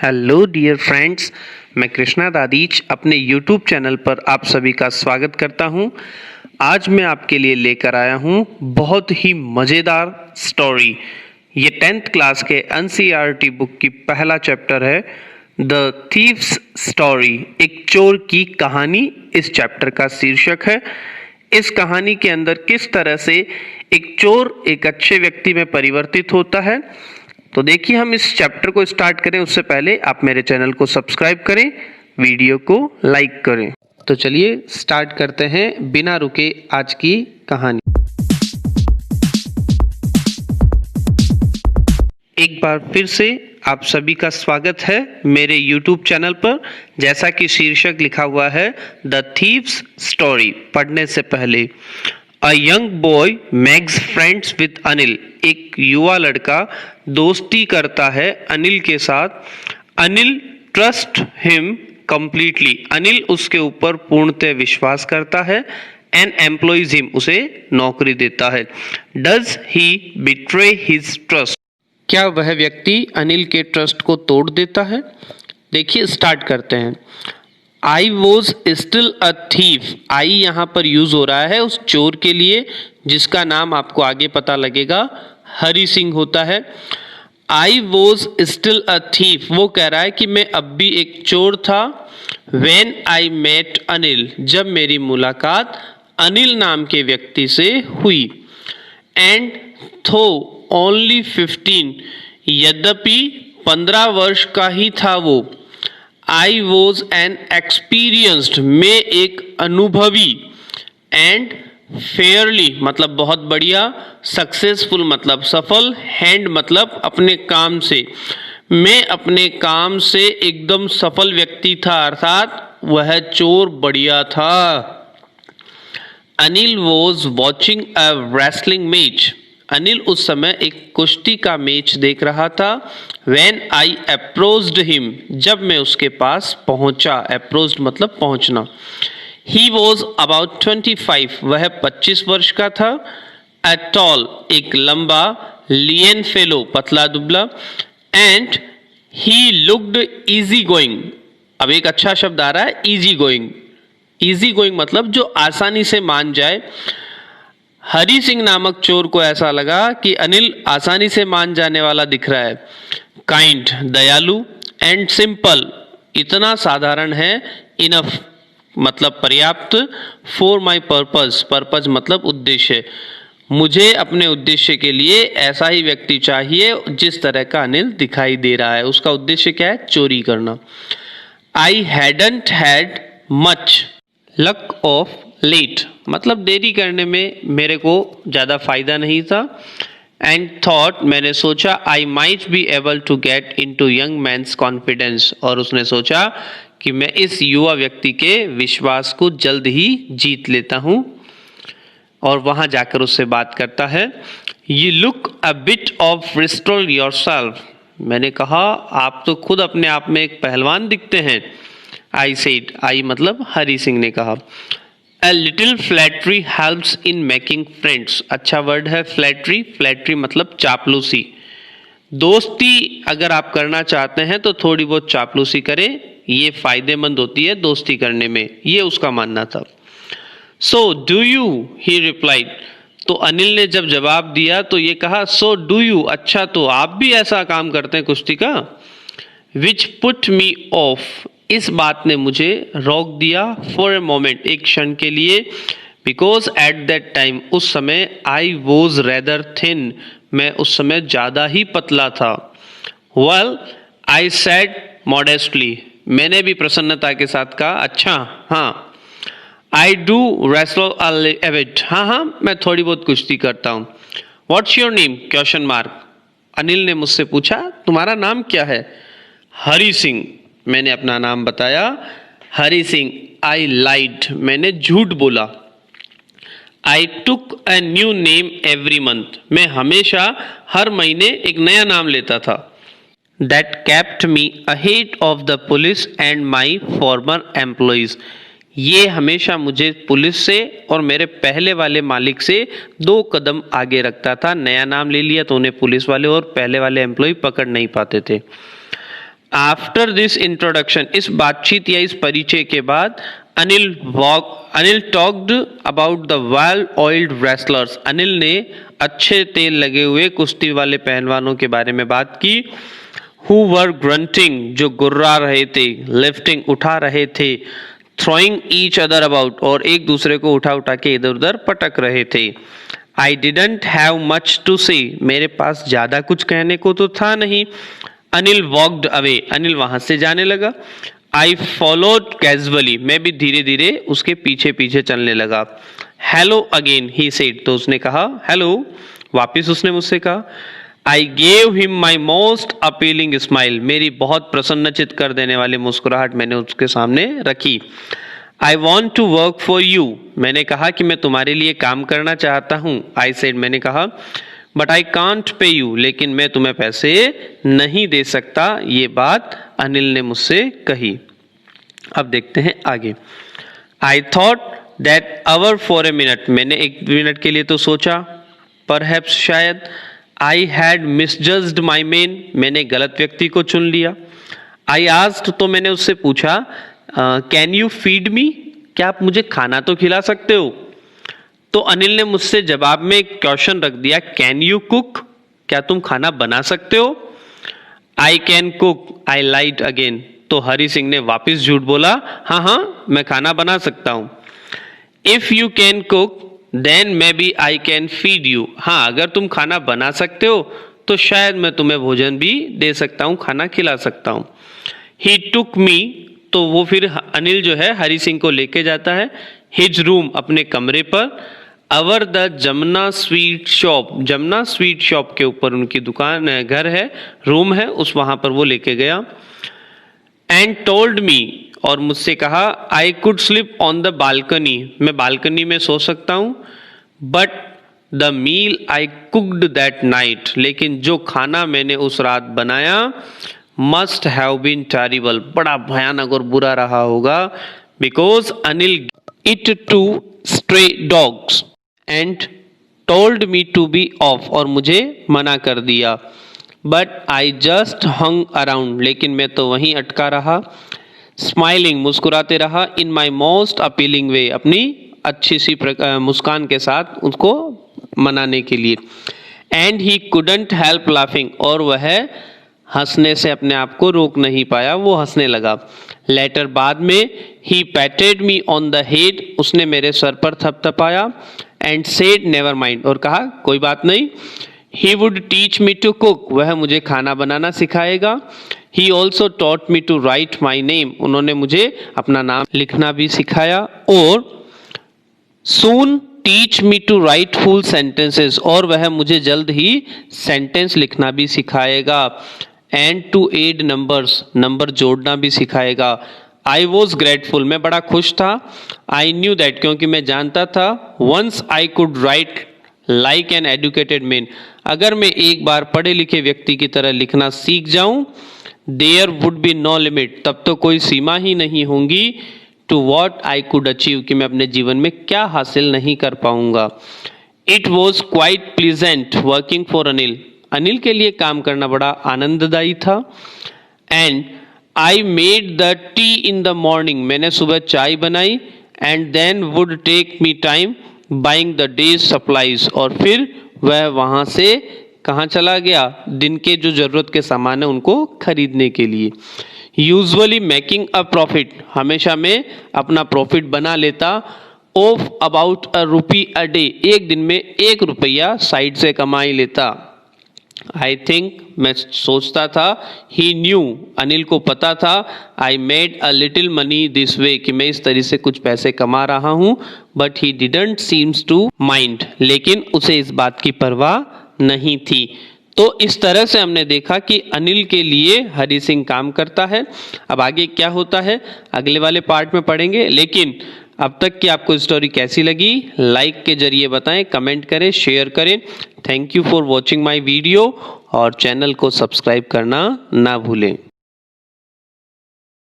Hello dear friends, मैं कृष्णा दादीच अपने YouTube channel पर आप सभी का स्वागत करता हूं। आज मैं आपके लिए लेकर आया हूं बहुत ही मज़ेदार स्टोरी। ये 10th क्लास के एनसीईआरटी बुक की पहला चैप्टर है, द थीव्स स्टोरी, एक चोर की कहानी। इस चैप्टर का शीर्षक है। इस कहानी के अंदर किस तरह से एक चोर एक अच्छे व्यक्ति में परिवर्तित होता है। तो देखिए, हम इस चैप्टर को स्टार्ट करें उससे पहले आप मेरे चैनल को सब्सक्राइब करें, वीडियो को लाइक करें। तो चलिए स्टार्ट करते हैं बिना रुके आज की कहानी। एक बार फिर से आप सभी का स्वागत है मेरे YouTube चैनल पर। जैसा कि शीर्षक लिखा हुआ है द थीव्स स्टोरी। पढ़ने से पहले, a young boy makes friends with Anil. एक युवा लड़का दोस्ती करता है अनिल के साथ। Anil trust him completely. Anil उसके ऊपर पूर्णतः विश्वास करता है। एंड एम्प्लॉयज हिम, उसे नौकरी देता है। Does he betray his trust. क्या वह व्यक्ति अनिल के ट्रस्ट को तोड़ देता है? देखिए, स्टार्ट करते हैं। I was still a thief. I यहाँ पर यूज हो रहा है उस चोर के लिए जिसका नाम आपको आगे पता लगेगा, हरी सिंह होता है। आई वॉज स्टिल अ थीफ, वो कह रहा है कि मैं अब भी एक चोर था। व्हेन आई मेट अनिल, जब मेरी मुलाकात अनिल नाम के व्यक्ति से हुई। एंड थो ओनली 15, यद्यपि 15 वर्ष का ही था वो। आई वॉज एन एक्सपीरियंस्ड, मैं एक अनुभवी। एंड फेयरली मतलब बहुत बढ़िया, सक्सेसफुल मतलब सफल, हैंड मतलब अपने काम से, मैं अपने काम से एकदम सफल व्यक्ति था, अर्थात वह चोर बढ़िया था। Anil was watching a wrestling match. Anil उस समय एक कुश्ती का मैच देख रहा था। When I approached him, जब मैं उसके पास पहुंचा। Approached मतलब पहुंचना। He was about 25, वह 25 वर्ष का था। A tall, एक लंबा, lean fellow, पतला दुबला। And he looked easy going। अब एक अच्छा शब्द आ रहा है, easy going। easy going मतलब जो आसानी से मान जाए। हरी सिंह नामक चोर को ऐसा लगा कि अनिल आसानी से मान जाने वाला दिख रहा है। काइंड, दयालु। एंड सिंपल, इतना साधारण है। इनफ मतलब पर्याप्त। फॉर माई पर्पज, पर्पज मतलब उद्देश्य, मुझे अपने उद्देश्य के लिए ऐसा ही व्यक्ति चाहिए जिस तरह का अनिल दिखाई दे रहा है। उसका उद्देश्य क्या है? चोरी करना। I hadn't had much luck of late मतलब देरी करने में मेरे को ज़्यादा फायदा नहीं था। एंड थॉट, मैंने सोचा, I might be able to get into young man's confidence, और उसने सोचा कि मैं इस युवा व्यक्ति के विश्वास को जल्द ही जीत लेता हूँ। और वहाँ जाकर उससे बात करता है। You look a bit of रिस्टोल योर सेल्फ। मैंने कहा, आप तो खुद अपने आप में एक पहलवान दिखते हैं। आई सेड, आई मतलब हरी सिंह ने कहा। A little flattery helps in making friends। अच्छा वर्ड है फ्लैटरी। फ्लैटरी मतलब चापलूसी। दोस्ती अगर आप करना चाहते हैं तो थोड़ी बहुत चापलूसी करें, ये फायदेमंद होती है दोस्ती करने में, ये उसका मानना था। So do you, he replied। तो अनिल ने जब जवाब दिया तो ये कहा, so do you, अच्छा तो आप भी ऐसा काम करते हैं कुश्ती का। Which put me off, इस बात ने मुझे रोक दिया। फॉर ए मोमेंट, एक क्षण के लिए। बिकॉज एट दैट टाइम, उस समय, आई वॉज रेदर थिन, मैं उस समय ज़्यादा ही पतला था। वेल, आई सेड मॉडेस्टली, मैंने भी प्रसन्नता के साथ कहा, अच्छा हाँ। I do wrestle a bit, हाँ हाँ मैं थोड़ी बहुत कुश्ती करता हूँ। What's your name? Question mark. Anil ने मुझसे पूछा, तुम्हारा नाम क्या है? हरी सिंह, मैंने अपना नाम बताया। हरी सिंह। आई लाइड, मैंने झूठ बोला। I took a new name every month, मैं हमेशा हर महीने एक नया नाम लेता था। That kept me ahead of the police and my former employees, ये हमेशा मुझे पुलिस से और मेरे पहले वाले मालिक से 2 कदम आगे रखता था। नया नाम ले लिया तो उन्हें पुलिस वाले और पहले वाले एम्प्लॉय पकड़ नहीं पाते थे। आफ्टर दिस इंट्रोडक्शन, इस बातचीत या इस परिचय के बाद Anil talked about the well oiled wrestlers, Anil ने अच्छे तेल लगे हुए कुश्ती वाले पहलवानों के बारे में बात की। हु वर ग्रंटिंग, जो गुर्रा रहे थे, लिफ्टिंग, उठा रहे थे, थ्रोइंग ईच अदर अबाउट, और एक दूसरे को उठा उठा के इधर उधर पटक रहे थे। I didn't have much to say, मेरे पास ज्यादा कुछ कहने को तो था नहीं। अनिल वॉक्ड अवे, अनिल वहां से जाने लगा। आई फॉलोड कैजुअली, मैं भी धीरे धीरे उसके पीछे पीछे चलने लगा। हेलो अगेन ही सेड, तो उसने कहा हेलो, वापिस उसने मुझसे कहा। I gave him my most appealing smile, मेरी बहुत प्रसन्नचित कर देने वाली मुस्कुराहट मैंने उसके सामने रखी। I want to work for you, मैंने कहा कि मैं तुम्हारे लिए काम करना चाहता हूँ। आई सेड, मैंने कहा, but I can't pay you, लेकिन मैं तुम्हें पैसे नहीं दे सकता, ये बात अनिल ने मुझसे कही। अब देखते हैं आगे। I thought that our for a minute, मैंने एक मिनट के लिए तो सोचा, परहैप्स शायद। आई हैड मिसजज्ड माई मैन, मैंने गलत व्यक्ति को चुन लिया। आई आस्क्ड, तो मैंने उससे पूछा, कैन यू फीड मी, क्या आप मुझे खाना तो खिला सकते हो? तो अनिल ने मुझसे जवाब में एक क्वेश्चन रख दिया, कैन यू कुक, क्या तुम खाना बना सकते हो? I can cook, I lied again, तो हरि सिंह ने वापस झूठ बोला, हाँ हाँ मैं खाना बना सकता हूं। If you can cook then maybe I can feed you, हाँ अगर तुम खाना बना सकते हो तो शायद मैं तुम्हें भोजन भी दे सकता हूं, खाना खिला सकता हूं। ही टुक मी, तो वो फिर अनिल जो है हरि सिंह को लेके जाता है हिज रूम, अपने कमरे पर। अवर the Jamuna sweet shop, Jamuna sweet shop के ऊपर उनकी दुकान है, घर है, रूम है, उस वहां पर वो लेके गया। एंड टोल्ड मी, और मुझसे कहा, I could sleep on the balcony, मैं बालकनी में सो सकता हूं। But the meal I cooked that night, लेकिन जो खाना मैंने उस रात बनाया, मस्ट हैव बीन टेरिबल, बड़ा भयानक और बुरा रहा होगा। Because Anil it to stray dogs and told me to be off, और मुझे मना कर दिया। But I just hung around, लेकिन मैं तो वहीं अटका रहा। स्माइलिंग, मुस्कुराते रहा। इन माई मोस्ट अपीलिंग वे, अपनी अच्छी सी मुस्कान के साथ उसको मनाने के लिए। And he couldn't help laughing, और वह हंसने से अपने आप को रोक नहीं पाया, वो हंसने लगा। लेटर, बाद में, he patted me on the head, उसने मेरे सर पर थपथपाया। एंड सेड नेवर माइंड, और कहा कोई बात नहीं। He would teach me to cook, वह मुझे खाना बनाना सिखाएगा। He also taught me to write my name, उन्होंने मुझे अपना नाम लिखना भी सिखाया। और soon teach me to write full sentences, और वह मुझे जल्द ही सेंटेंस लिखना भी सिखाएगा। And to add numbers, number जोड़ना भी सिखाएगा। आई वॉज ग्रेटफुल, मैं बड़ा खुश था। आई न्यू दैट, क्योंकि मैं जानता था। Once I could write like an educated man, अगर मैं एक बार पढ़े लिखे व्यक्ति की तरह लिखना सीख जाऊं, there would be no limit, तब तो कोई सीमा ही नहीं होंगी। To what I could achieve, कि मैं अपने जीवन में क्या हासिल नहीं कर पाऊंगा। It was quite pleasant working for Anil, Anil के लिए काम करना बड़ा आनंददायी था। And I made the tea in the morning, मैंने सुबह चाय बनाई। And then would take me time buying the day's supplies, और फिर वह वहाँ से कहाँ चला गया, दिन के जो जरूरत के सामान है उनको खरीदने के लिए। यूजुअली मेकिंग अ प्रॉफिट, हमेशा मैं अपना प्रॉफिट बना लेता। Of about a rupee a day, एक दिन में 1 रुपया साइड से कमा ही लेता। आई थिंक, मैं सोचता था। ही न्यू, अनिल को पता था। I made a little money this way, कि मैं इस तरह से कुछ पैसे कमा रहा हूँ। But he didn't seems to mind, लेकिन उसे इस बात की परवाह नहीं थी। तो इस तरह से हमने देखा कि अनिल के लिए हरि सिंह काम करता है। अब आगे क्या होता है अगले वाले पार्ट में पढ़ेंगे। लेकिन अब तक की आपको स्टोरी कैसी लगी, लाइक के जरिए बताएं, कमेंट करें, शेयर करें। Thank you for watching my video, और चैनल को सब्सक्राइब करना ना भूलें।